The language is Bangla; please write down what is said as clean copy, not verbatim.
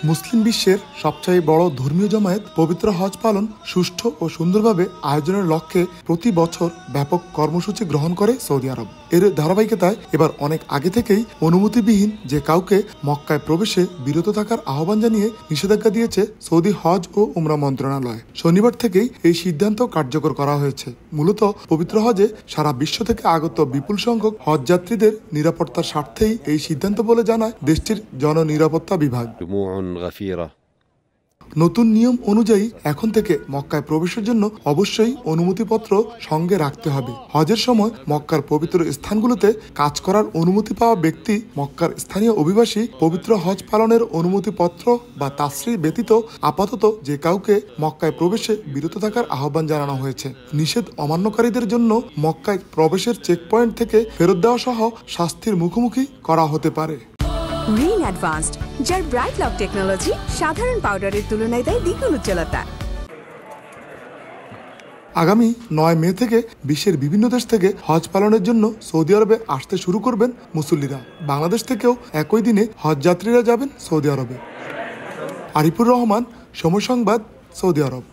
মুসলিম বিশ্বের সবচেয়ে বড় ধর্মীয় জামায়াত পবিত্র হজ পালন সুষ্ঠু ও সুন্দরভাবে আয়োজনের লক্ষ্যে প্রতি বছর ব্যাপক কর্মসূচি গ্রহণ করে সৌদি আরব। এর ধারাবাহিকতায় এবার অনেক আগে থেকেই অনুমতিবিহীন যে কাউকে মক্কায় প্রবেশে বিরত থাকার আহ্বান জানিয়ে নিষেধাজ্ঞা দিয়েছে সৌদি হজ ও উমরা মন্ত্রণালয়। শনিবার থেকেই এই সিদ্ধান্ত কার্যকর করা হয়েছে। মূলত পবিত্র হজে সারা বিশ্ব থেকে আগত বিপুল সংখ্যক হজ যাত্রীদের নিরাপত্তার স্বার্থেই এই সিদ্ধান্ত বলে জানায় দেশটির জননিরাপত্তা বিভাগ। নতুন নিয়ম অনুযায়ী এখন থেকে মক্কায় প্রবেশের জন্য অবশ্যই অনুমতিপত্র সঙ্গে রাখতে হবে। হজের সময় মক্কার পবিত্র স্থানগুলোতে কাজ করার অনুমতি পাওয়া ব্যক্তি, মক্কার স্থানীয় অভিবাসী, পবিত্র হজ পালনের অনুমতিপত্র বা তাসরি ব্যতীত আপাতত যে কাউকে মক্কায় প্রবেশে বিরত থাকার আহ্বান জানানো হয়েছে। নিষেধ অমান্যকারীদের জন্য মক্কায় প্রবেশের চেকপয়েন্ট থেকে ফেরত দেওয়া সহ শাস্তির মুখোমুখি করা হতে পারে। রিন অ্যাডভান্সড, যার ব্রাইট লক টেকনোলজি সাধারণ পাউডারের তুলনায় দেয় দ্বিগুণ উজ্জ্বলতা। আগামী 9 মে থেকে বিশ্বের বিভিন্ন দেশ থেকে হজ পালনের জন্য সৌদি আরবে আসতে শুরু করবেন মুসল্লিরা। বাংলাদেশ থেকেও একই দিনে হজ যাত্রীরা যাবেন সৌদি আরবে। আরিফুর রহমান, সময় সংবাদ, সৌদি আরব।